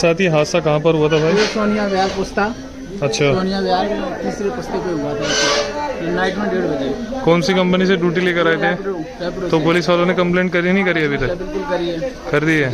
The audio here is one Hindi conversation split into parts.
साथ ही हादसा कहाँ पर हुआ था भाई? सोनिया विहार पुस्ता। अच्छा, सोनिया विहार तीसरे पुस्ते पे हुआ था नाइट में 1:30 बजे। कौन सी कंपनी से ड्यूटी लेकर आए थे? तो पुलिस वालों ने कंप्लेंट करी नहीं करी अभी तक? बिल्कुल करी है। कर दी है।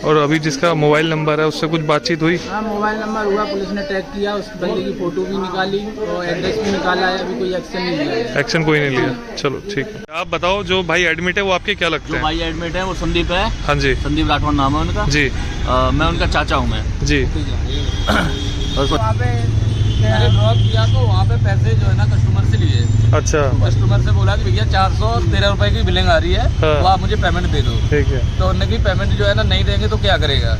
और अभी जिसका मोबाइल नंबर है उससे कुछ बातचीत हुई? हाँ, मोबाइल नंबर हुआ, पुलिस ने ट्रैक किया, उस बंदे की फोटो भी निकाली और एड्रेस भी निकाला है। अभी कोई एक्शन नहीं लिया। एक्शन कोई नहीं लिया, चलो ठीक है। आप बताओ, जो भाई एडमिट है वो आपके क्या लगते हैं? भाई एडमिट है वो संदीप है। हाँ जी, संदीप राठौर नाम है उनका जी। मैं उनका चाचा हूँ मैं जी। वहाँ पे ड्रॉप किया तो वहाँ पे पैसे जो है ना कस्टमर से लिए। अच्छा, कस्टमर से बोला कि भैया 413 रुपए की बिलिंग आ रही है, हाँ। तो आप मुझे पेमेंट दे दो। ठीक है। तो उन्होंने की पेमेंट जो है ना नहीं देंगे तो क्या करेगा।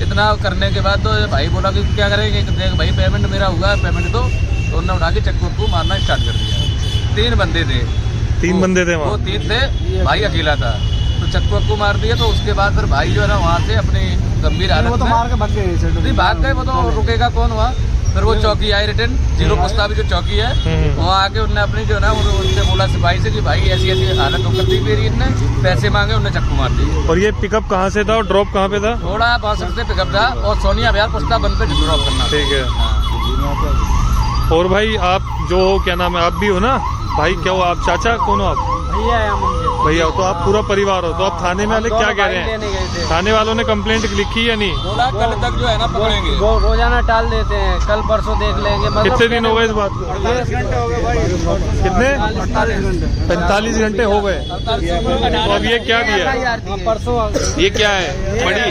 इतना करने के बाद तो भाई बोला कि क्या करेंगे, भाई पेमेंट मेरा हुआ, पेमेंट दो। तो उन्होंने उठा के चक्कू को मारना स्टार्ट कर दिया। 3 बंदे थे। 3 बंदे थे वो वहाँ? 3 थे, भाई अकेला था। तो चक्कू मार दिया। तो उसके बाद फिर भाई जो है ना वहाँ से अपनी गंभीर हालत में भाग गए। वो तो रुकेगा कौन हुआ। फिर वो चौकी आई रिटर्न 0 पुस्ता भी जो चौकी है, वहाँ आके उन्होंने अपनी जो है ना उनसे बोला सिपाही से कि भाई ऐसी ऐसी हालत हो करती मेरी, इतने पैसे मांगे, उन्हें चक्कू मार दिए। और ये पिकअप कहाँ से था और ड्रॉप कहाँ पे था? थोड़ा 62 से पिकअप था और सोनिया विहार पुस्ता बंद पे ड्रॉप करना। ठीक है। और भाई आप जो क्या नाम है, आप भी हो ना भाई? क्या हो आप? चाचा कौन हो आप? भैया हो। तो आप पूरा परिवार हो। तो आप थाने में वाले क्या कह रहे हैं? थाने वालों ने कंप्लेंट लिखी या नहीं? बोला कल तक जो है ना पकड़ेंगे। रोजाना टाल देते हैं, कल परसों देख लेंगे। कितने दिन हो गए इस बात को? 45 घंटे हो गए भाई। कितने? 45 45 घंटे। घंटे हो गए। तो अब ये क्या दिया है? परसों ये क्या है? बड़ी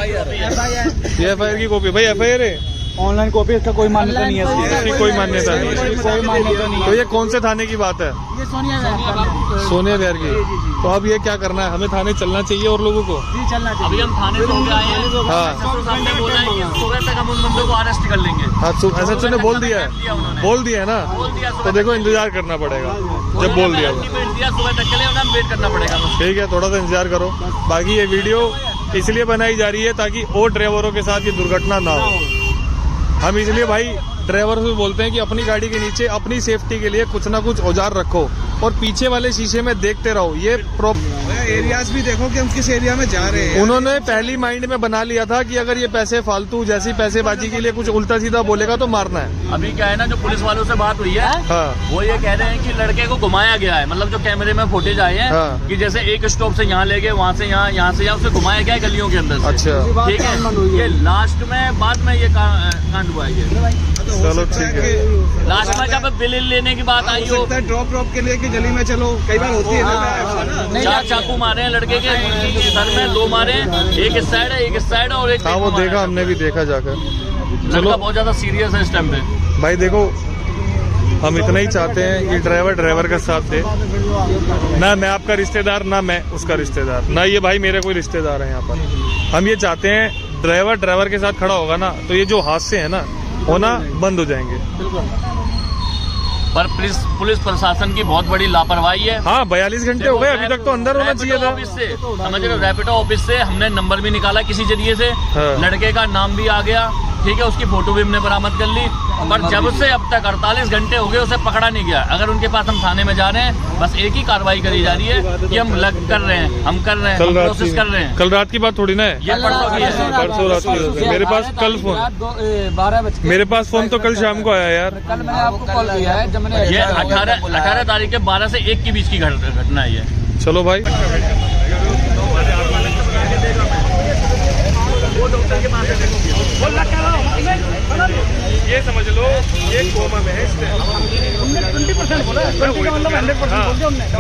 ये FIR की कॉपी? भाई FIR है, ऑनलाइन कॉपी, इसका कोई मान्यता नहीं है। इसकी कोई मान्यता नहीं है। कोई मान्यता नहीं तो ये कौन से थाने की बात है? ये सोनिया विहार। सोनिया विहार की। तो अब ये क्या करना है? हमें थाने चलना चाहिए और लोगों को? चलना चाहिए। अभी हम थाने से होके आए हैं। हाँ सामने बोला है कि सुबह तक हम उन बंदों को अरेस्ट कर लेंगे। हाँ, SHO ने बोल दिया है? बोल दिया है ना? तो देखो इंतजार करना पड़ेगा जब बोल दिया। सुबह तक के लिए उन्हें वेट करना पड़ेगा। ठीक है, थोड़ा सा इंतजार करो। बाकी ये वीडियो इसलिए बनाई जा रही है ताकि और ड्राइवरों के साथ ये दुर्घटना ना हो। हम इसलिए भाई ड्राइवर से बोलते हैं कि अपनी गाड़ी के नीचे अपनी सेफ्टी के लिए कुछ ना कुछ औजार रखो और पीछे वाले शीशे में देखते रहो। ये एरियाज भी देखो कि हम किस एरिया में जा रहे हैं। उन्होंने पहली माइंड में बना लिया था कि अगर ये पैसे फालतू जैसी पैसेबाजी के लिए कुछ उल्टा सीधा बोलेगा तो मारना है। अभी क्या है ना, जो पुलिस वालों से बात हुई है, हाँ। वो ये कह रहे हैं कि लड़के को घुमाया गया है। मतलब जो कैमरे में फुटेज आए हैं, हाँ। कि जैसे एक स्टॉप से यहाँ ले गए, वहाँ से यहाँ, यहाँ से यहाँ, उसे घुमाया गया है गलियों के अंदर से। अच्छा, ठीक है। ये लास्ट में बाद में ये कांड हुआ है। चलो ठीक है। लास्ट में जब बिल लेने की बात आई हो, ड्रॉप के लिए कि गली में चलो, कई बार होती है ना। 4 चाकू मारे हैं लड़के के सर में, 2 मारे हैं, एक इस साइड है, एक इस साइड, और एक हाँ वो देखा, हमने भी देखा जाकर। लड़का बहुत ज्यादा सीरियस है इस टाइम पे। भाई देखो, हम इतना ही चाहते हैं कि ड्राइवर का साथ दे। ना मैं आपका रिश्तेदार, ना मैं उसका रिश्तेदार, ना ये भाई मेरे कोई रिश्तेदार है यहाँ पर। हम ये चाहते हैं ड्राइवर के साथ खड़ा होगा ना, तो ये जो हादसे हैं ना होना बंद हो जाएंगे। पर पुलिस प्रशासन की बहुत बड़ी लापरवाही है। हाँ, 42 घंटे हो गए, अभी तक तो अंदर होना चाहिए था। ऑफिस से समझ रहे हो, रैपिडो ऑफिस से हमने नंबर भी निकाला किसी जरिए से। हाँ। लड़के का नाम भी आ गया, ठीक है, उसकी फोटो भी हमने बरामद कर ली। पर जब से अब तक 48 घंटे हो गए उसे पकड़ा नहीं गया। अगर उनके पास हम थाने में जा रहे हैं, बस एक ही कार्रवाई करी जा रही है कि हम कर रहे हैं, हम कर रहे हैं, हम प्रोसेस कर रहे हैं। कल रात की बात थोड़ी ना है, ये परसों की है। परसों रात की। मेरे पास कल फोन, 12 बजे मेरे पास फोन तो कल शाम को आया यार। कल मैंने आपको कॉल किया है जब मैंने ये 18 तारीख के 12 से 1 के बीच की घटना है ये। चलो भाई, ये समझ लो ये कोमा में है। मैं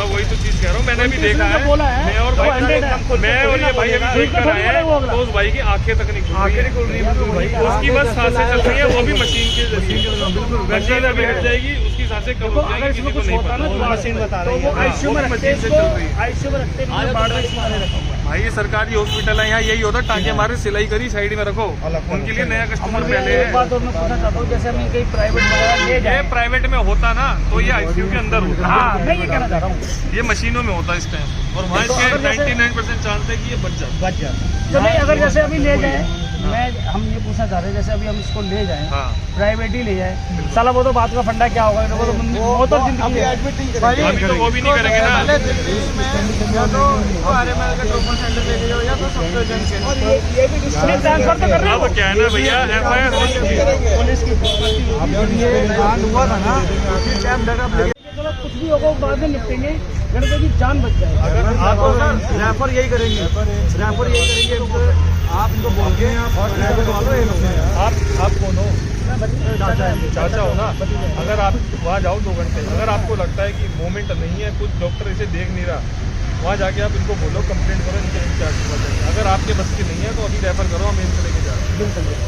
वही तो चीज कह रहा हूँ, मैंने भी देखा है। मैं और ये भाई अभी देख कर आए हैं, तो उस भाई की आंखें तक नहीं खुल रही है। उसकी बस सांसें चल रही है, वो भी मशीन के जरिए। मशीन अभी हट जाएगी, उसकी सांसें कब हो जाएगी किसी को नहीं पता। मशीन बता रही है मशीन से चल रही है। भाई ये सरकारी हॉस्पिटल है, यहाँ यही होता है, टांगे मारे, सिलाई करी, साइड में रखो। उनके लिए नया कस्टमर पहले है। जैसे हम कहीं प्राइवेट ये प्राइवेट में होता ना तो ये ICU के अंदर होता। हाँ, मैं ये कहना चाह रहा हूँ, ये मशीनों में होता इस टाइम, और वहाँ इसके 99% चांस है कि ये बच जाए। तो नहीं, अगर जैसे अभी ले जाए हम ये पूछना चाह रहे हैं, जैसे अभी हम इसको ले जाएं, हाँ। प्राइवेट ही ले जाएं, साला वो तो बात का फंडा क्या होगा, वो तो मौत और जिंदगी है। अभी तो वो भी नहीं करेंगे ना। नहीं, ट्रांसफर तो कर रहे अब क्या है ना भैया, FIR हो चुकी है। पुलिस की हुआ था ना, चलो कुछ भी होगा बाद में निपटेंगे, लड़के की जान बच जाएगी। अगर आप रेफर यही करेंगे, आप इनको बोल के आप कौन हो? चाचा हो ना। अगर आप वहाँ जाओ 2 घंटे, अगर आपको लगता है कि मोमेंट नहीं है, कुछ डॉक्टर इसे देख नहीं रहा, वहाँ जाके आप इनको बोलो, कंप्लेंट करो, इनके इंचार्ज को बताइए। अगर आपके बस की नहीं है तो अभी रेफर करो, हम इनको लेके जा रहे हैं।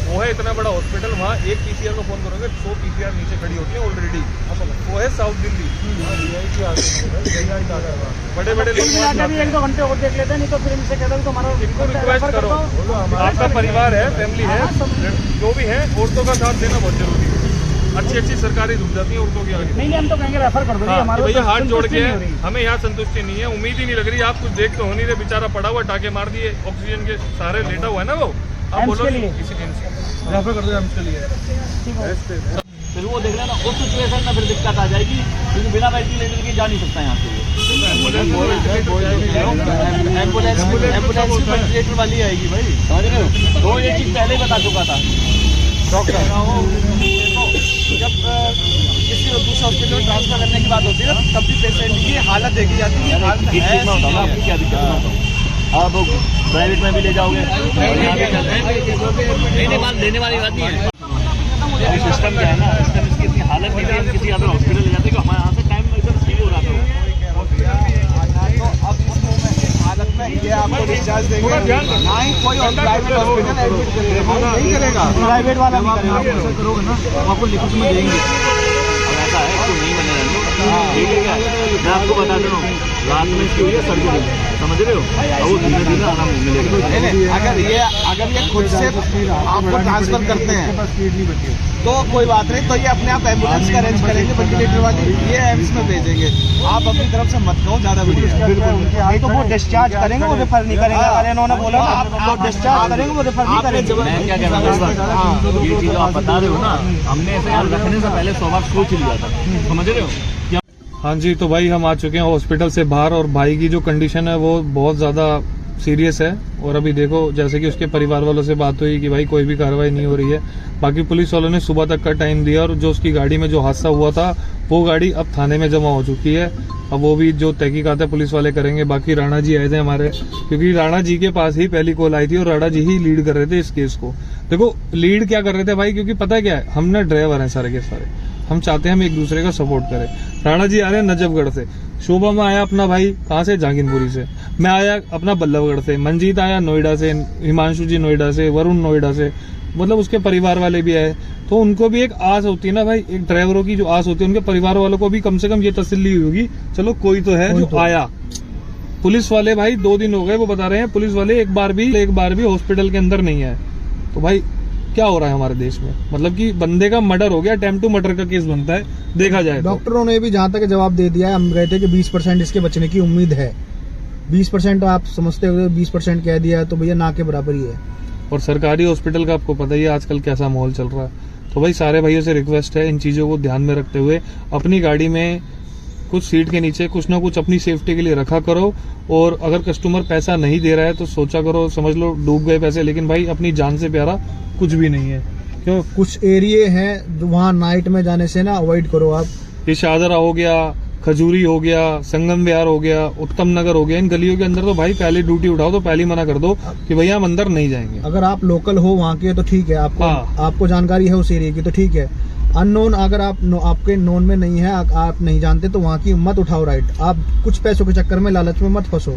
वो है इतना बड़ा हॉस्पिटल, वहाँ एक PCR को फोन करोगे 100 PCR नीचे खड़ी होती है ऑलरेडी। वो है साउथ दिल्ली, बड़े बड़े लोग अभी 1-2 घंटे और देख लेते हैं, नहीं तो फिर इनसे कहता हूँ तुम्हारा इनको रिक्वेस्ट करो। आपका परिवार है, फैमिली है, जो भी है, औरतों का साथ देना बहुत जरूरी है। अच्छी सरकारें डूब जाती हैं औरतों के आगे। नहीं, हम तो कहेंगे रेफर कर दो। हाँ, भैया हाथ जोड़ के हमें यहाँ संतुष्टि नहीं है, उम्मीद ही नहीं लग रही। आप कुछ देख तो हो नहीं रहे, बेचारा पड़ा हुआ, टाके मार दिए, ऑक्सीजन के सहारे लेटा हुआ है ना वो। आप बोलो किसी दिन रेफर कर दो एम्स के लिए। फिर वो देख लेना, उस सिचुएशन में फिर दिक्कत आ जाएगी, क्योंकि बिना वेंटिलेटर के जा नहीं सकता यहाँ से। एम्बुलेंस भी वेंटिलेटर वाली आएगी भाई, समझ रहे हो? तो ये चीज़ पहले ही बता चुका था डॉक्टर। जब किसी दूसरे हॉस्पिटल में ट्रांसफर करने की बात होती है ना, तब भी पेशेंट की हालत देखी जाती है। आपकी क्या दिक्कत है? आप प्राइवेट में भी ले जाओगे, लेने वाली बात नहीं है। सिस्टम क्या है ना, सिस्टम इसकी इतनी हालत नहीं है, किसी अदर हॉस्पिटल ले जाते हैं, हमारे यहाँ से टाइम एकदम स्पीड हो रहा था। अब इस हालत में ये आपको डिस्चार्ज देंगे, ना ही कोई प्राइवेट हॉस्पिटल एडमिट करेगा, नहीं करेगा, प्राइवेट वाला नहीं करेगा। आप करोगे ना, आपको लिखित में देंगे। अब ऐसा है, इसको नहीं बनेगा, ठीक है क्या? मैं आपको बता दे रहा हूँ, रात में इसकी हुई है सर्जरी, समझ रहे हो? और वो धीरे धीरे आराम मिलेगा। अगर ये खुद से आपको ट्रांसफर करते हैं तो कोई बात नहीं, तो ये अपने आप एम्बुलेंस का अरेंज करेंगे, वेंटिलेटर वाली, ये एम्स में भेजेंगे। आप अपनी तरफ से मत कहो, ज्यादा बिल्कुल। तो वो डिस्चार्ज करेंगे, वो रेफर नहीं करेंगे। अरे इन्होंने बोला वो डिस्चार्ज करेंगे, वो रेफर नहीं करेंगे। मैं क्या कह रहा हूँ, ये चीज़ आप बता रहे हो ना, हमने ऐसे यार रखने से पहले 100 बार सोच लिया था, समझ रहे हो? हाँ जी, तो भाई हम आ चुके हैं हॉस्पिटल से बाहर, और भाई की जो कंडीशन है वो बहुत ज़्यादा सीरियस है। और अभी देखो, जैसे कि उसके परिवार वालों से बात हुई कि भाई कोई भी कार्रवाई नहीं हो रही है। बाकी पुलिस वालों ने सुबह तक का टाइम दिया, और जो उसकी गाड़ी में जो हादसा हुआ था वो गाड़ी अब थाने में जमा हो चुकी है। अब वो भी जो तहकीकात है पुलिस वाले करेंगे। बाकी राणा जी आए थे हमारे, क्योंकि राणा जी के पास ही पहली कॉल आई थी, और राणा जी ही लीड कर रहे थे इस केस को। देखो लीड क्या कर रहे थे भाई, क्योंकि पता क्या है, हम ना ड्राइवर हैं सारे के सारे, हम चाहते हैं हम एक दूसरे का सपोर्ट करें। राणा जी आ रहे हैं नजफगढ़ से, शोभा में आया अपना भाई कहाँ से, जहांगीरपुरी से, मैं आया अपना बल्लभगढ़ से, मंजीत आया नोएडा से, हिमांशु जी नोएडा से, वरुण नोएडा से, मतलब उसके परिवार वाले भी आए। तो उनको भी एक आस होती है ना भाई, एक ड्राइवरों की जो आस होती है, उनके परिवार वालों को भी कम से कम ये तसल्ली होगी, चलो कोई तो है जो आया। पुलिस वाले भाई 2 दिन हो गए, वो बता रहे हैं पुलिस वाले एक बार भी हॉस्पिटल के अंदर नहीं आए। तो भाई क्या हो रहा है हमारे देश में, मतलब कि बंदे का मर्डर हो गया, अटेम्प्ट टू मर्डर का केस बनता है, देखा जाए। डॉक्टरों ने भी जहाँ तक जवाब दे दिया है, हम गए थे कि 20% इसके बचने की उम्मीद है। 20% आप समझते हो, 20% कह दिया तो भैया ना के बराबर ही है। और सरकारी हॉस्पिटल का आपको पता ही है आजकल कैसा माहौल चल रहा है। तो भाई सारे भाइयों से रिक्वेस्ट है, इन चीजों को ध्यान में रखते हुए अपनी गाड़ी में कुछ सीट के नीचे कुछ ना कुछ अपनी सेफ्टी के लिए रखा करो। और अगर कस्टमर पैसा नहीं दे रहा है तो सोचा करो, समझ लो डूब गए पैसे, लेकिन भाई अपनी जान से प्यारा कुछ भी नहीं है। क्यों? कुछ एरिए हैं वहाँ नाइट में जाने से ना अवॉइड करो आप। ये शाहदरा हो गया, खजूरी हो गया, संगम विहार हो गया, उत्तम नगर हो गया, इन गलियों के अंदर तो भाई पहले ड्यूटी उठाओ तो पहले मना कर दो कि भैया हम अंदर नहीं जाएंगे। अगर आप लोकल हो वहाँ के तो ठीक है, आपको जानकारी है उस एरिया की तो ठीक है। अननोन अगर आप आपके नोन में नहीं है, आप नहीं जानते, तो वहाँ की मत उठाओ राइट। आप कुछ पैसों के चक्कर में लालच में मत फंसो।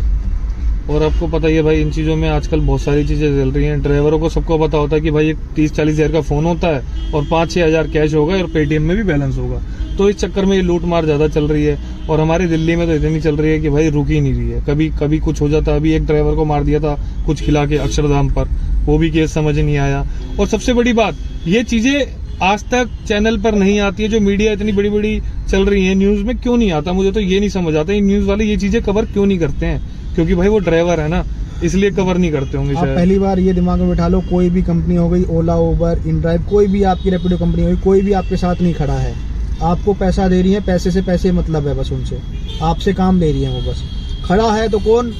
और आपको पता ही है भाई, इन चीजों में आजकल बहुत सारी चीजें चल रही हैं। ड्राइवरों को सबको पता होता है कि भाई 30-40 हज़ार का फोन होता है और 5-6 हज़ार कैश होगा और पेटीएम में भी बैलेंस होगा। तो इस चक्कर में ये लूट मार ज्यादा चल रही है। और हमारी दिल्ली में तो इतनी चल रही है कि भाई रुक ही नहीं रही है। कभी कुछ हो जाता। अभी एक ड्राइवर को मार दिया था कुछ खिला के अक्षरधाम पर, वो भी केस समझ नहीं आया। और सबसे बड़ी बात, ये चीजें आज तक चैनल पर नहीं आती है। जो मीडिया इतनी बड़ी बड़ी चल रही है, न्यूज में क्यों नहीं आता, मुझे तो ये नहीं समझ आता। ये न्यूज वाले ये चीजें कवर क्यों नहीं करते हैं? क्योंकि भाई वो ड्राइवर है ना, इसलिए कवर नहीं करते होंगे आप शायद। पहली बार ये दिमाग में बिठा लो, कोई भी कंपनी हो गई, ओला, उबर, इनड्राइव, कोई भी आपकी रेपिडो कंपनी हो गई, कोई भी आपके साथ नहीं खड़ा है। आपको पैसा दे रही है, पैसे से पैसे मतलब है बस उनसे, आपसे काम ले रही है वो बस। खड़ा है तो कौन?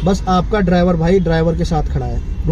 बस आपका ड्राइवर भाई, ड्राइवर के साथ खड़ा है।